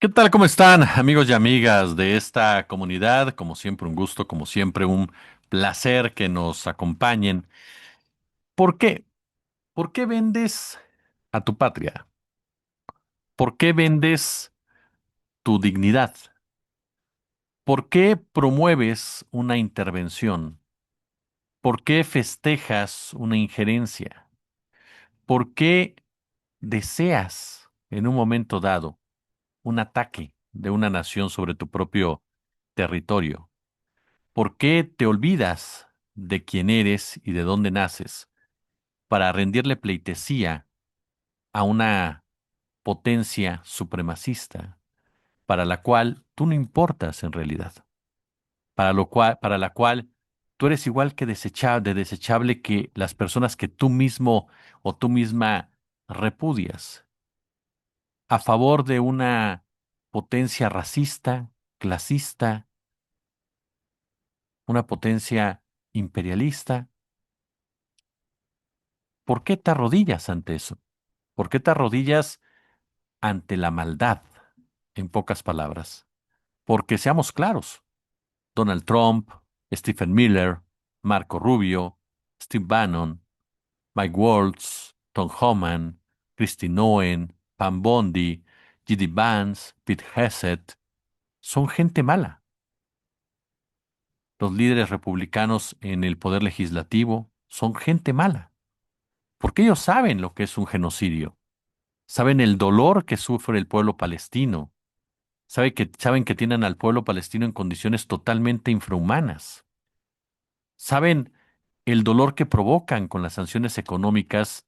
¿Qué tal? ¿Cómo están, amigos y amigas de esta comunidad? Como siempre, un gusto, como siempre, un placer que nos acompañen. ¿Por qué? ¿Por qué vendes a tu patria? ¿Por qué vendes tu dignidad? ¿Por qué promueves una intervención? ¿Por qué festejas una injerencia? ¿Por qué deseas, en un momento dado, un ataque de una nación sobre tu propio territorio? ¿Por qué te olvidas de quién eres y de dónde naces para rendirle pleitesía a una potencia supremacista para la cual tú no importas en realidad, para la cual tú eres igual que desechable que las personas que tú mismo o tú misma repudias, a favor de una potencia racista, clasista, una potencia imperialista? ¿Por qué te arrodillas ante eso? ¿Por qué te arrodillas ante la maldad? En pocas palabras. Porque seamos claros, Donald Trump, Stephen Miller, Marco Rubio, Steve Bannon, Mike Waltz, Tom Homan, Kristi Noem, Pam Bondi, J.D. Vance, Pete Hegseth, son gente mala. Los líderes republicanos en el poder legislativo son gente mala, porque ellos saben lo que es un genocidio, saben el dolor que sufre el pueblo palestino. Saben que tienen al pueblo palestino en condiciones totalmente infrahumanas. Saben el dolor que provocan con las sanciones económicas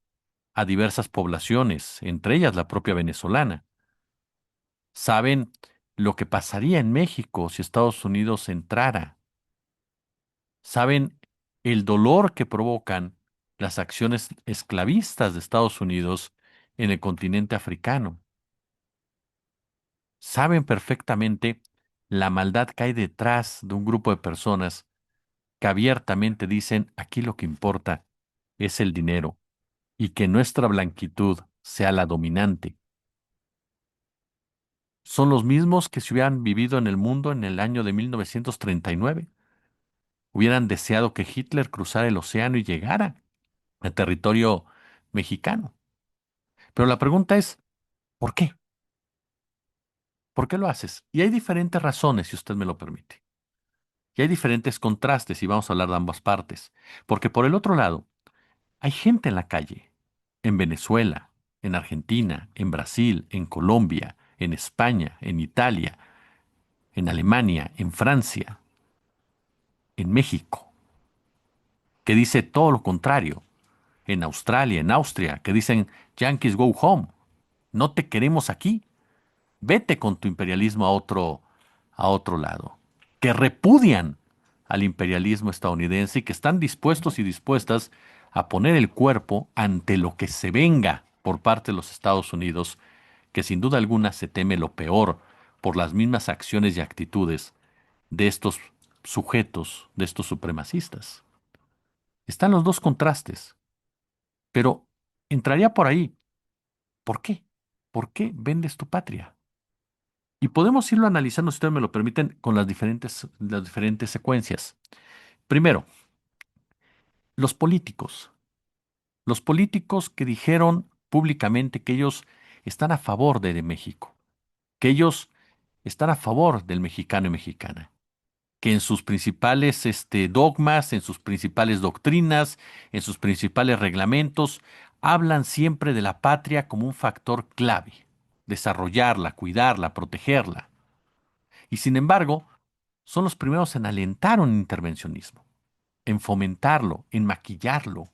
a diversas poblaciones, entre ellas la propia venezolana. Saben lo que pasaría en México si Estados Unidos entrara. Saben el dolor que provocan las acciones esclavistas de Estados Unidos en el continente africano. Saben perfectamente la maldad que hay detrás de un grupo de personas que abiertamente dicen aquí lo que importa es el dinero y que nuestra blanquitud sea la dominante. Son los mismos que si hubieran vivido en el mundo en el año de 1939, hubieran deseado que Hitler cruzara el océano y llegara al territorio mexicano. Pero la pregunta es, ¿por qué? ¿Por qué lo haces? Y hay diferentes razones, si usted me lo permite. Y hay diferentes contrastes y vamos a hablar de ambas partes. Porque por el otro lado, hay gente en la calle, en Venezuela, en Argentina, en Brasil, en Colombia, en España, en Italia, en Alemania, en Francia, en México, que dice todo lo contrario, en Australia, en Austria, que dicen Yankees go home, no te queremos aquí, vete con tu imperialismo a otro lado, que repudian al imperialismo estadounidense y que están dispuestos y dispuestas a poner el cuerpo ante lo que se venga por parte de los Estados Unidos, que sin duda alguna se teme lo peor por las mismas acciones y actitudes de estos sujetos, de estos supremacistas. Están los dos contrastes, pero entraría por ahí. ¿Por qué? ¿Por qué vendes tu patria? Y podemos irlo analizando, si ustedes me lo permiten, con las diferentes secuencias. Primero, los políticos. Los políticos que dijeron públicamente que ellos están a favor de México, que ellos están a favor del mexicano y mexicana, que en sus principales dogmas, en sus principales doctrinas, en sus principales reglamentos, hablan siempre de la patria como un factor clave, desarrollarla, cuidarla, protegerla. Y sin embargo, son los primeros en alentar un intervencionismo, en fomentarlo, en maquillarlo,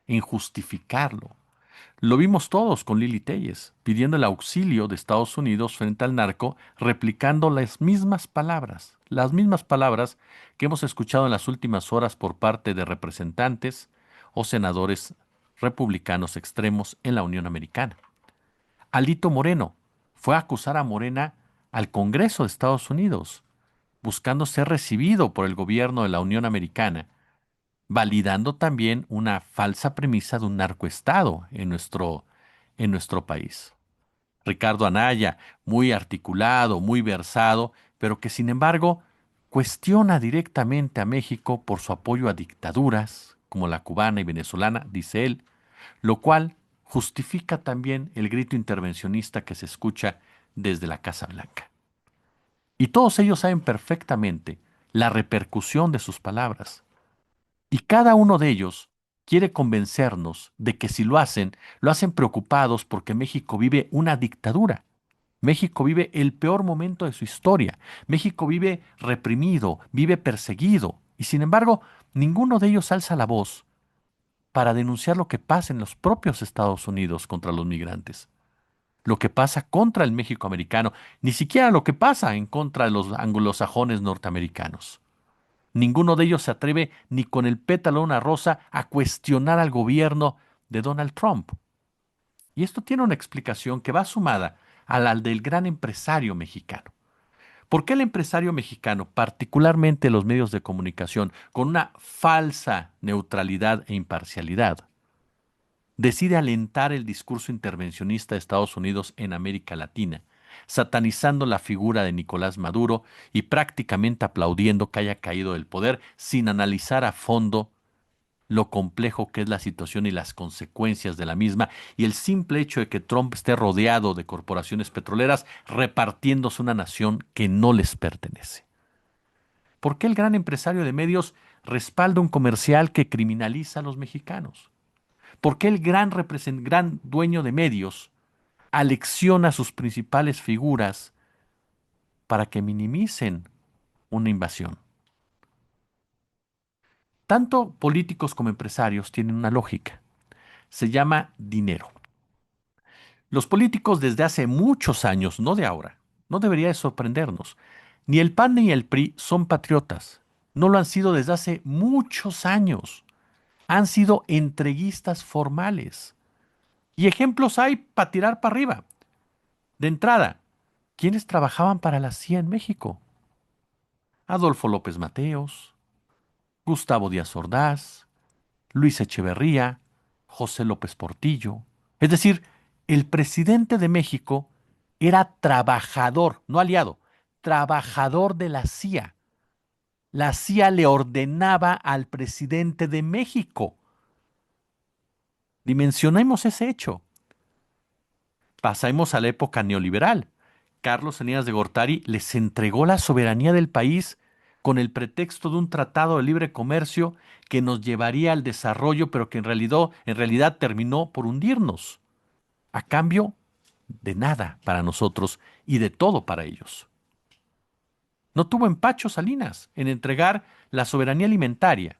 en justificarlo. Lo vimos todos con Lili Telles, pidiendo el auxilio de Estados Unidos frente al narco, replicando las mismas palabras que hemos escuchado en las últimas horas por parte de representantes o senadores republicanos extremos en la Unión Americana. Alito Moreno fue a acusar a Morena al Congreso de Estados Unidos, buscando ser recibido por el gobierno de la Unión Americana, validando también una falsa premisa de un narcoestado en nuestro país. Ricardo Anaya, muy articulado, muy versado, pero que sin embargo cuestiona directamente a México por su apoyo a dictaduras como la cubana y venezolana, dice él, lo cual justifica también el grito intervencionista que se escucha desde la Casa Blanca. Y todos ellos saben perfectamente la repercusión de sus palabras. Y cada uno de ellos quiere convencernos de que si lo hacen preocupados porque México vive una dictadura. México vive el peor momento de su historia. México vive reprimido, vive perseguido. Y sin embargo, ninguno de ellos alza la voz para denunciar lo que pasa en los propios Estados Unidos contra los migrantes, lo que pasa contra el México americano, ni siquiera lo que pasa en contra de los anglosajones norteamericanos. Ninguno de ellos se atreve ni con el pétalo de una rosa a cuestionar al gobierno de Donald Trump. Y esto tiene una explicación que va sumada a la del gran empresario mexicano. ¿Por qué el empresario mexicano, particularmente los medios de comunicación, con una falsa neutralidad e imparcialidad, decide alentar el discurso intervencionista de Estados Unidos en América Latina, satanizando la figura de Nicolás Maduro y prácticamente aplaudiendo que haya caído del poder sin analizar a fondo lo complejo que es la situación y las consecuencias de la misma, y el simple hecho de que Trump esté rodeado de corporaciones petroleras repartiéndose una nación que no les pertenece? ¿Por qué el gran empresario de medios respalda un comercial que criminaliza a los mexicanos? ¿Por qué el gran dueño de medios alecciona a sus principales figuras para que minimicen una invasión? Tanto políticos como empresarios tienen una lógica. Se llama dinero. Los políticos desde hace muchos años, no de ahora, no debería de sorprendernos. Ni el PAN ni el PRI son patriotas. No lo han sido desde hace muchos años. Han sido entreguistas formales. Y ejemplos hay para tirar para arriba. De entrada, ¿quiénes trabajaban para la CIA en México? Adolfo López Mateos, Gustavo Díaz Ordaz, Luis Echeverría, José López Portillo. Es decir, el presidente de México era trabajador, no aliado, trabajador de la CIA. La CIA le ordenaba al presidente de México. Dimensionemos ese hecho. Pasamos a la época neoliberal. Carlos Salinas de Gortari les entregó la soberanía del país con el pretexto de un tratado de libre comercio que nos llevaría al desarrollo, pero que en realidad terminó por hundirnos, a cambio de nada para nosotros y de todo para ellos. No tuvo empacho Salinas en entregar la soberanía alimentaria,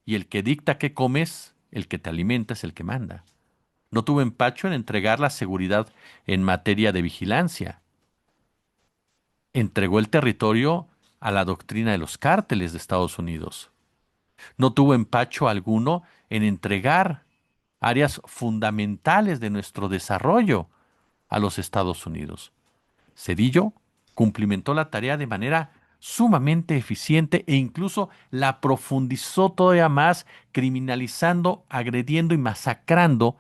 y el que dicta qué comes, el que te alimenta es el que manda. No tuvo empacho en entregar la seguridad en materia de vigilancia. Entregó el territorio a la doctrina de los cárteles de Estados Unidos. No tuvo empacho alguno en entregar áreas fundamentales de nuestro desarrollo a los Estados Unidos. Cedillo cumplimentó la tarea de manera sumamente eficiente e incluso la profundizó todavía más, criminalizando, agrediendo y masacrando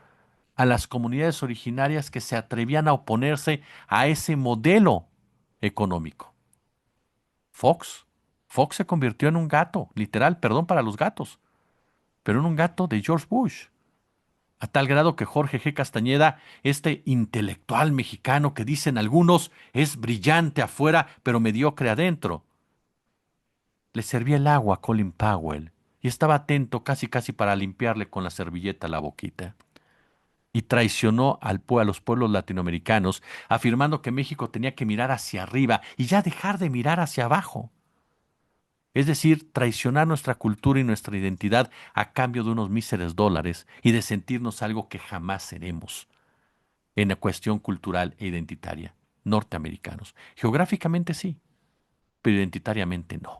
a las comunidades originarias que se atrevían a oponerse a ese modelo económico. Fox, Fox se convirtió en un gato, literal, perdón para los gatos, pero en un gato de George Bush, a tal grado que Jorge G. Castañeda, este intelectual mexicano que dicen algunos es brillante afuera, pero mediocre adentro, le servía el agua a Colin Powell y estaba atento casi casi para limpiarle con la servilleta la boquita. Y traicionó a los pueblos latinoamericanos, afirmando que México tenía que mirar hacia arriba y ya dejar de mirar hacia abajo. Es decir, traicionar nuestra cultura y nuestra identidad a cambio de unos míseros dólares y de sentirnos algo que jamás seremos en la cuestión cultural e identitaria, norteamericanos. Geográficamente sí, pero identitariamente no.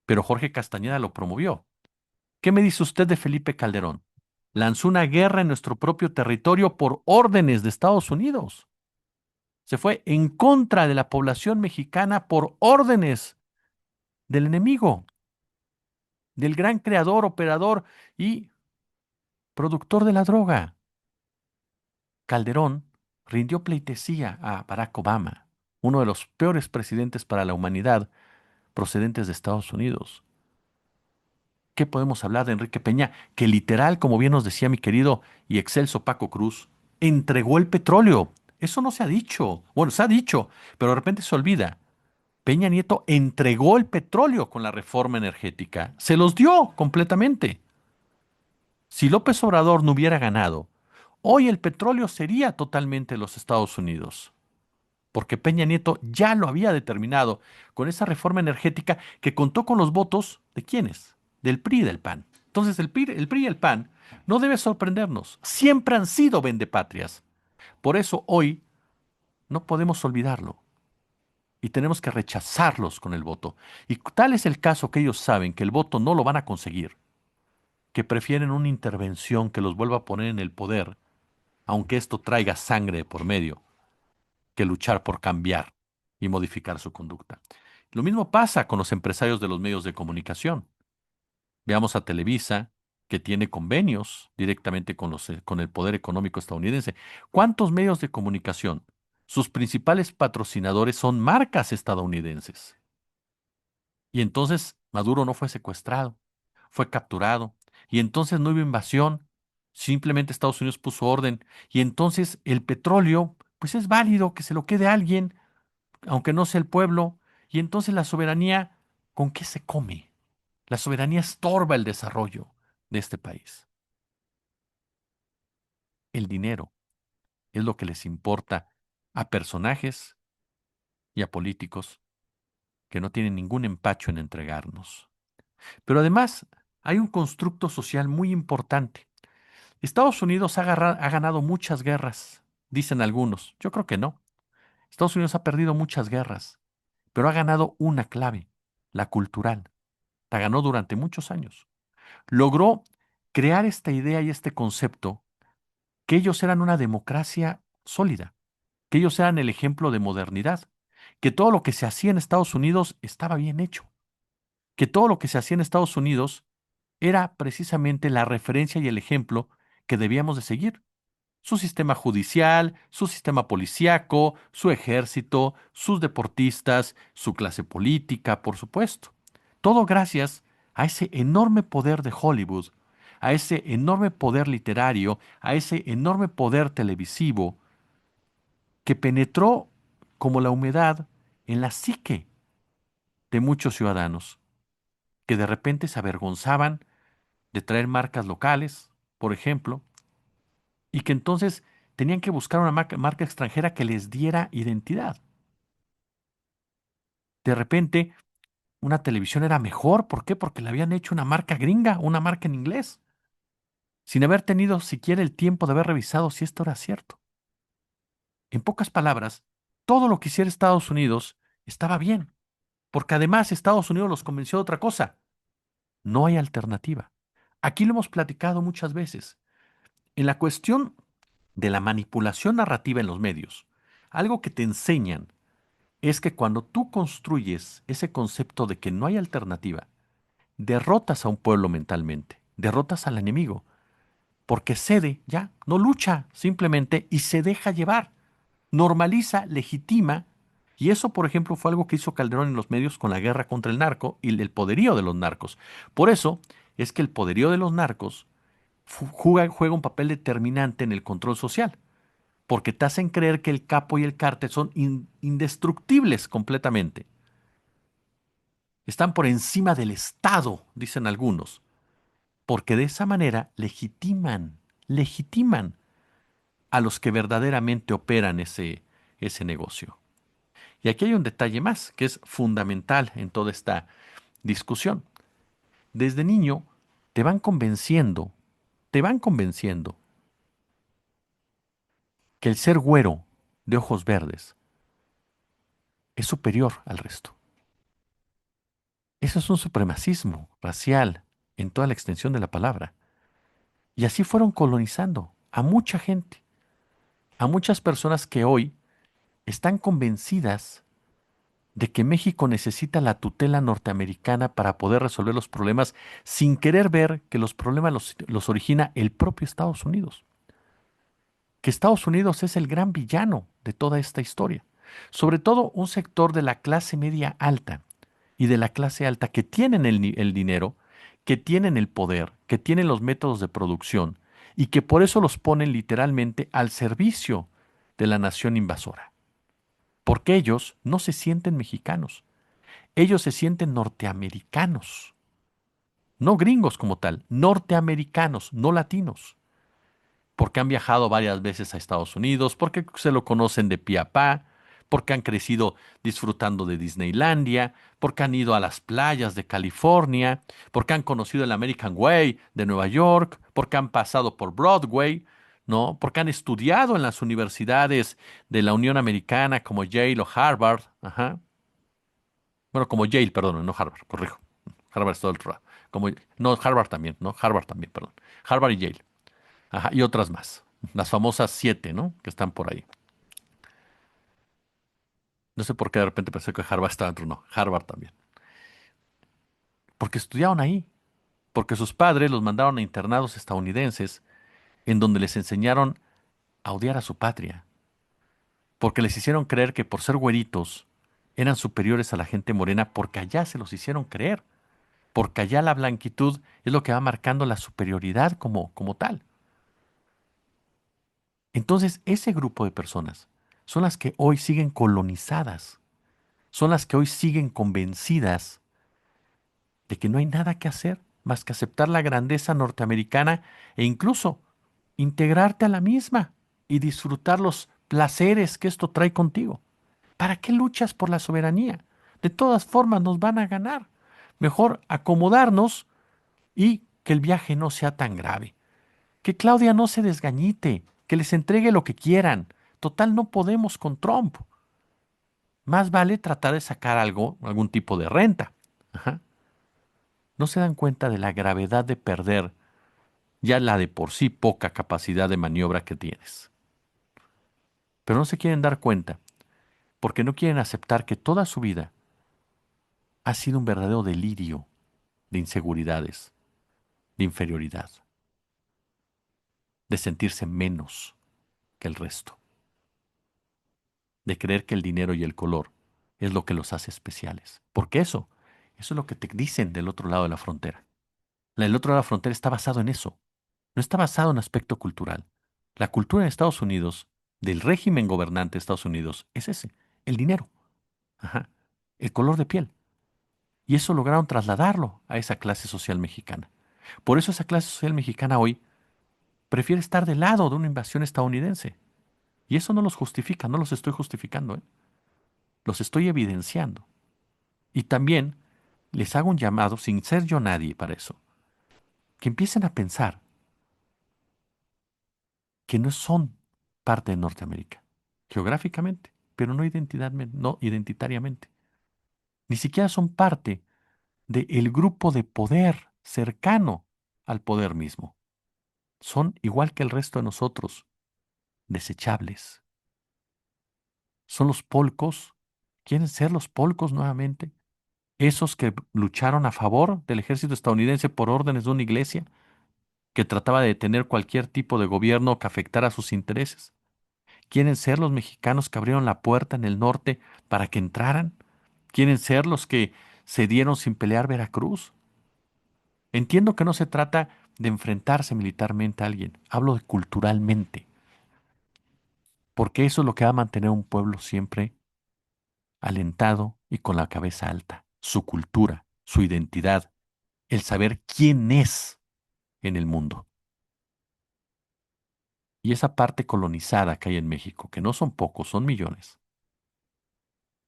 Pero Jorge Castañeda lo promovió. ¿Qué me dice usted de Felipe Calderón? Lanzó una guerra en nuestro propio territorio por órdenes de Estados Unidos. Se fue en contra de la población mexicana por órdenes del enemigo, del gran creador, operador y productor de la droga. Calderón rindió pleitesía a Barack Obama, uno de los peores presidentes para la humanidad procedentes de Estados Unidos. ¿Qué podemos hablar de Enrique Peña? Que literal, como bien nos decía mi querido y excelso Paco Cruz, entregó el petróleo. Eso no se ha dicho. Bueno, se ha dicho, pero de repente se olvida. Peña Nieto entregó el petróleo con la reforma energética. Se los dio completamente. Si López Obrador no hubiera ganado, hoy el petróleo sería totalmente de los Estados Unidos, porque Peña Nieto ya lo había determinado con esa reforma energética que contó con los votos de quiénes, del PRI y del PAN. Entonces el PRI y el PAN no debe sorprendernos, siempre han sido vendepatrias. Por eso hoy no podemos olvidarlo y tenemos que rechazarlos con el voto. Y tal es el caso que ellos saben que el voto no lo van a conseguir, que prefieren una intervención que los vuelva a poner en el poder, aunque esto traiga sangre de por medio, que luchar por cambiar y modificar su conducta. Lo mismo pasa con los empresarios de los medios de comunicación. Veamos a Televisa, que tiene convenios directamente con el poder económico estadounidense. ¿Cuántos medios de comunicación? Sus principales patrocinadores son marcas estadounidenses. Y entonces Maduro no fue secuestrado, fue capturado. Y entonces no hubo invasión, simplemente Estados Unidos puso orden. Y entonces el petróleo, pues es válido que se lo quede alguien, aunque no sea el pueblo. Y entonces la soberanía, ¿con qué se come? La soberanía estorba el desarrollo de este país. El dinero es lo que les importa a personajes y a políticos que no tienen ningún empacho en entregarnos. Pero además hay un constructo social muy importante. Estados Unidos ha ganado muchas guerras, dicen algunos. Yo creo que no. Estados Unidos ha perdido muchas guerras, pero ha ganado una clave, la cultural. La ganó durante muchos años. Logró crear esta idea y este concepto que ellos eran una democracia sólida, que ellos eran el ejemplo de modernidad, que todo lo que se hacía en Estados Unidos estaba bien hecho, que todo lo que se hacía en Estados Unidos era precisamente la referencia y el ejemplo que debíamos de seguir. Su sistema judicial, su sistema policíaco, su ejército, sus deportistas, su clase política, por supuesto. Todo gracias a ese enorme poder de Hollywood, a ese enorme poder literario, a ese enorme poder televisivo que penetró como la humedad en la psique de muchos ciudadanos, que de repente se avergonzaban de traer marcas locales, por ejemplo, y que entonces tenían que buscar una marca extranjera que les diera identidad. De repente, una televisión era mejor. ¿Por qué? Porque le habían hecho una marca gringa, una marca en inglés, sin haber tenido siquiera el tiempo de haber revisado si esto era cierto. En pocas palabras, todo lo que hiciera Estados Unidos estaba bien, porque además Estados Unidos los convenció de otra cosa. No hay alternativa. Aquí lo hemos platicado muchas veces. En la cuestión de la manipulación narrativa en los medios, algo que te enseñan es que cuando tú construyes ese concepto de que no hay alternativa, derrotas a un pueblo mentalmente, derrotas al enemigo, porque cede, ya, no lucha simplemente y se deja llevar, normaliza, legitima, y eso, por ejemplo, fue algo que hizo Calderón en los medios con la guerra contra el narco y el poderío de los narcos. Por eso es que el poderío de los narcos juega un papel determinante en el control social, porque te hacen creer que el capo y el cártel son indestructibles completamente. Están por encima del Estado, dicen algunos, porque de esa manera legitiman a los que verdaderamente operan ese negocio. Y aquí hay un detalle más que es fundamental en toda esta discusión. Desde niño te van convenciendo que el ser güero de ojos verdes es superior al resto. Eso es un supremacismo racial en toda la extensión de la palabra. Y así fueron colonizando a mucha gente, a muchas personas que hoy están convencidas de que México necesita la tutela norteamericana para poder resolver los problemas sin querer ver que los problemas los origina el propio Estados Unidos. que Estados Unidos es el gran villano de toda esta historia. Sobre todo un sector de la clase media alta y de la clase alta que tienen el dinero, que tienen el poder, que tienen los métodos de producción y que por eso los ponen literalmente al servicio de la nación invasora. Porque ellos no se sienten mexicanos, ellos se sienten norteamericanos, no gringos como tal, norteamericanos, no latinos, porque han viajado varias veces a Estados Unidos, porque se lo conocen de pie a pa, porque han crecido disfrutando de Disneylandia, porque han ido a las playas de California, porque han conocido el American Way de Nueva York, porque han pasado por Broadway, ¿no? Porque han estudiado en las universidades de la Unión Americana como Yale o Harvard, ajá. Bueno, como Yale, perdón, no Harvard, corrijo. Harvard es todo el otro lado. Como, no, Harvard también, ¿no? Harvard también, perdón. Harvard y Yale. Ajá, y otras más. Las famosas siete, ¿no? Que están por ahí. No sé por qué de repente pensé que Harvard estaba dentro, no. Harvard también. Porque estudiaron ahí. Porque sus padres los mandaron a internados estadounidenses en donde les enseñaron a odiar a su patria. Porque les hicieron creer que por ser güeritos eran superiores a la gente morena porque allá se los hicieron creer. Porque allá la blanquitud es lo que va marcando la superioridad como tal. Entonces, ese grupo de personas son las que hoy siguen colonizadas, son las que hoy siguen convencidas de que no hay nada que hacer más que aceptar la grandeza norteamericana e incluso integrarte a la misma y disfrutar los placeres que esto trae contigo. ¿Para qué luchas por la soberanía? De todas formas nos van a ganar. Mejor acomodarnos y que el viaje no sea tan grave. Que Claudia no se desgañite, que les entregue lo que quieran. Total, no podemos con Trump. Más vale tratar de sacar algo, algún tipo de renta. Ajá. No se dan cuenta de la gravedad de perder ya la de por sí poca capacidad de maniobra que tienes. Pero no se quieren dar cuenta porque no quieren aceptar que toda su vida ha sido un verdadero delirio de inseguridades, de inferioridad, de sentirse menos que el resto, de creer que el dinero y el color es lo que los hace especiales. Porque eso es lo que te dicen del otro lado de la frontera. El otro lado de la frontera está basado en eso. No está basado en aspecto cultural. La cultura en Estados Unidos, del régimen gobernante de Estados Unidos, es ese, el dinero, ajá, el color de piel. Y eso lograron trasladarlo a esa clase social mexicana. Por eso esa clase social mexicana hoy prefiere estar del lado de una invasión estadounidense. Y eso no los justifica, no los estoy justificando, ¿eh? Los estoy evidenciando. Y también les hago un llamado, sin ser yo nadie para eso, que empiecen a pensar que no son parte de Norteamérica, geográficamente, pero no, no identitariamente. Ni siquiera son parte del grupo de poder cercano al poder mismo. Son, igual que el resto de nosotros, desechables. Son los polcos, quieren ser los polcos nuevamente, esos que lucharon a favor del ejército estadounidense por órdenes de una iglesia que trataba de detener cualquier tipo de gobierno que afectara sus intereses. ¿Quieren ser los mexicanos que abrieron la puerta en el norte para que entraran? ¿Quieren ser los que cedieron sin pelear Veracruz? Entiendo que no se trata de enfrentarse militarmente a alguien, hablo de culturalmente, porque eso es lo que va a mantener a un pueblo siempre alentado y con la cabeza alta, su cultura, su identidad, el saber quién es en el mundo. Y esa parte colonizada que hay en México, que no son pocos, son millones,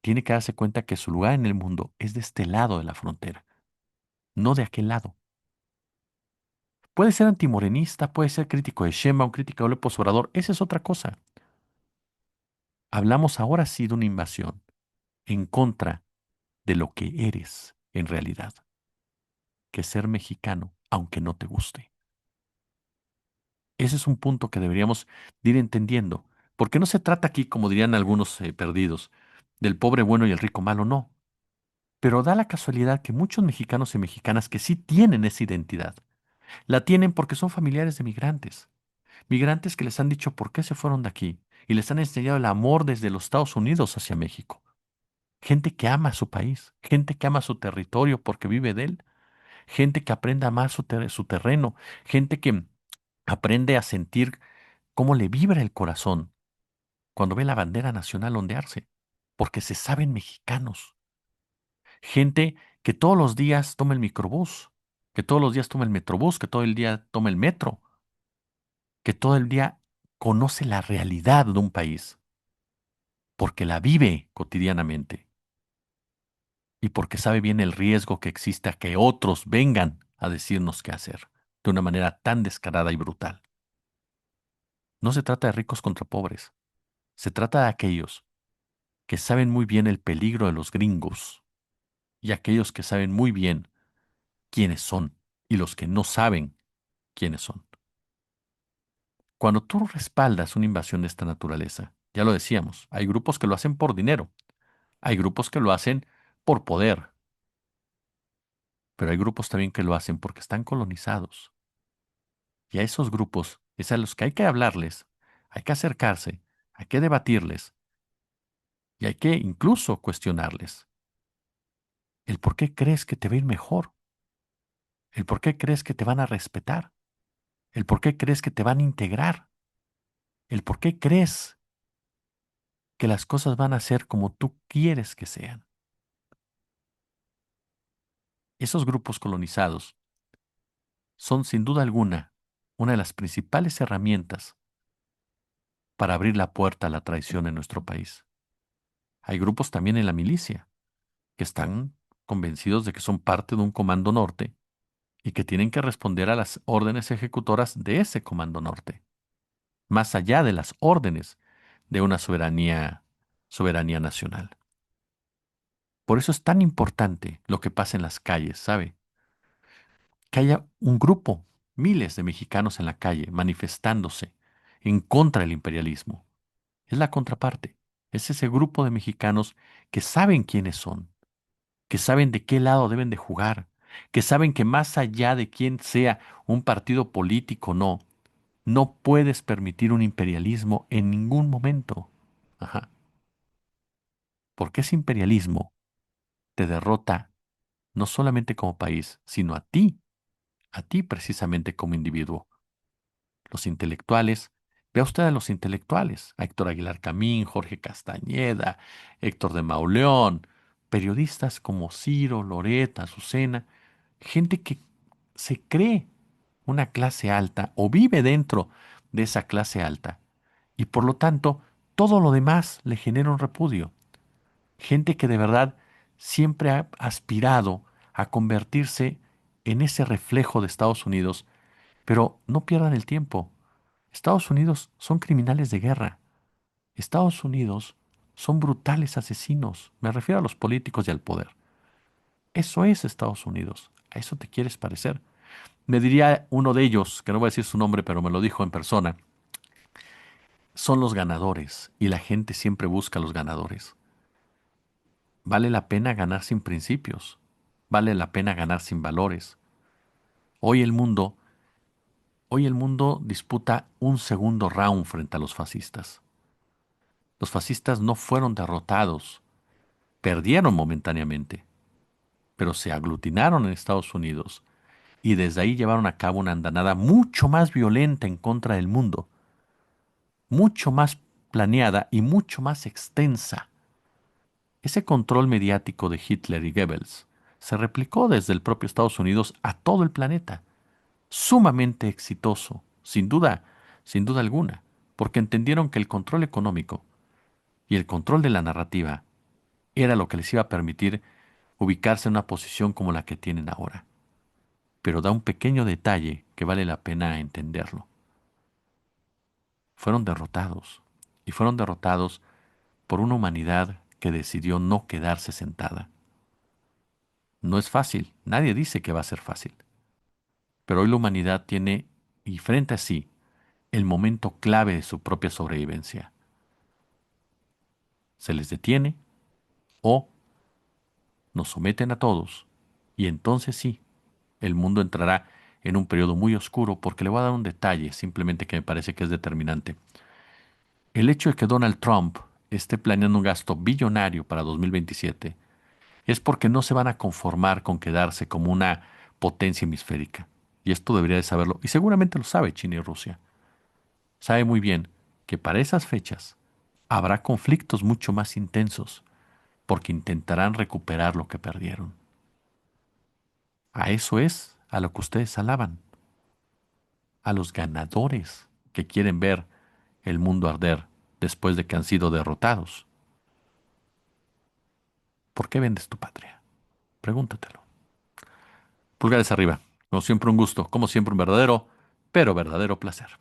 tiene que darse cuenta que su lugar en el mundo es de este lado de la frontera, no de aquel lado. Puede ser antimorenista, puede ser crítico de Sheinbaum, crítico de López Obrador, esa es otra cosa. Hablamos ahora sí de una invasión en contra de lo que eres en realidad, que es ser mexicano, aunque no te guste. Ese es un punto que deberíamos de ir entendiendo, porque no se trata aquí, como dirían algunos perdidos, del pobre bueno y el rico malo, no. Pero da la casualidad que muchos mexicanos y mexicanas que sí tienen esa identidad, la tienen porque son familiares de migrantes, Migrantes que les han dicho por qué se fueron de aquí y les han enseñado el amor desde los Estados Unidos hacia México. Gente que ama su país, gente que ama su territorio porque vive de él, gente que aprende a amar su terreno, gente que aprende a sentir cómo le vibra el corazón cuando ve la bandera nacional ondearse, porque se saben mexicanos. Gente que todos los días toma el microbús, que todos los días toma el metrobús, que todo el día toma el metro, que todo el día conoce la realidad de un país, porque la vive cotidianamente y porque sabe bien el riesgo que existe a que otros vengan a decirnos qué hacer de una manera tan descarada y brutal. No se trata de ricos contra pobres, se trata de aquellos que saben muy bien el peligro de los gringos y aquellos que saben muy bien quiénes son y los que no saben quiénes son. Cuando tú respaldas una invasión de esta naturaleza, ya lo decíamos, hay grupos que lo hacen por dinero, hay grupos que lo hacen por poder, pero hay grupos también que lo hacen porque están colonizados. Y a esos grupos es a los que hay que hablarles, hay que acercarse, hay que debatirles y hay que incluso cuestionarles el por qué crees que te va a ir mejor, el por qué crees que te van a respetar, el por qué crees que te van a integrar, el por qué crees que las cosas van a ser como tú quieres que sean. Esos grupos colonizados son sin duda alguna una de las principales herramientas para abrir la puerta a la traición en nuestro país. Hay grupos también en la milicia que están convencidos de que son parte de un comando norte y que tienen que responder a las órdenes ejecutoras de ese comando norte, más allá de las órdenes de una soberanía nacional. Por eso es tan importante lo que pasa en las calles, ¿sabe? Que haya un grupo, miles de mexicanos en la calle manifestándose en contra del imperialismo. Es la contraparte. Es ese grupo de mexicanos que saben quiénes son, que saben de qué lado deben de jugar, que saben que más allá de quién sea un partido político o no, no puedes permitir un imperialismo en ningún momento. Ajá. Porque ese imperialismo te derrota no solamente como país, sino a ti precisamente como individuo. Los intelectuales, vea usted a los intelectuales, a Héctor Aguilar Camín, Jorge Castañeda, Héctor de Mauleón, periodistas como Ciro, Loreta, Azucena, gente que se cree una clase alta o vive dentro de esa clase alta y por lo tanto todo lo demás le genera un repudio. Gente que de verdad siempre ha aspirado a convertirse en ese reflejo de Estados Unidos, pero no pierdan el tiempo. Estados Unidos son criminales de guerra. Estados Unidos son brutales asesinos. Me refiero a los políticos y al poder. Eso es Estados Unidos. ¿A eso te quieres parecer? Me diría uno de ellos, que no voy a decir su nombre, pero me lo dijo en persona, son los ganadores y la gente siempre busca a los ganadores. Vale la pena ganar sin principios. Vale la pena ganar sin valores. Hoy el mundo, hoy el mundo disputa un segundo round frente a los fascistas. Los fascistas no fueron derrotados, perdieron momentáneamente, pero se aglutinaron en Estados Unidos y desde ahí llevaron a cabo una andanada mucho más violenta en contra del mundo, mucho más planeada y mucho más extensa. Ese control mediático de Hitler y Goebbels se replicó desde el propio Estados Unidos a todo el planeta, sumamente exitoso, sin duda alguna, porque entendieron que el control económico y el control de la narrativa era lo que les iba a permitir ubicarse en una posición como la que tienen ahora. Pero da un pequeño detalle que vale la pena entenderlo. Fueron derrotados, y fueron derrotados por una humanidad que decidió no quedarse sentada. No es fácil, nadie dice que va a ser fácil, pero hoy la humanidad tiene, y frente a sí, el momento clave de su propia sobrevivencia. Se les detiene o nos someten a todos, y entonces sí, el mundo entrará en un periodo muy oscuro, porque le voy a dar un detalle simplemente que me parece que es determinante. El hecho de que Donald Trump esté planeando un gasto billonario para 2027 es porque no se van a conformar con quedarse como una potencia hemisférica. Y esto debería de saberlo, y seguramente lo sabe China y Rusia. Sabe muy bien que para esas fechas habrá conflictos mucho más intensos, porque intentarán recuperar lo que perdieron. A eso es a lo que ustedes alaban, a los ganadores que quieren ver el mundo arder después de que han sido derrotados. ¿Por qué vendes tu patria? Pregúntatelo. Pulgares arriba. Como siempre un gusto, como siempre un verdadero, pero verdadero placer.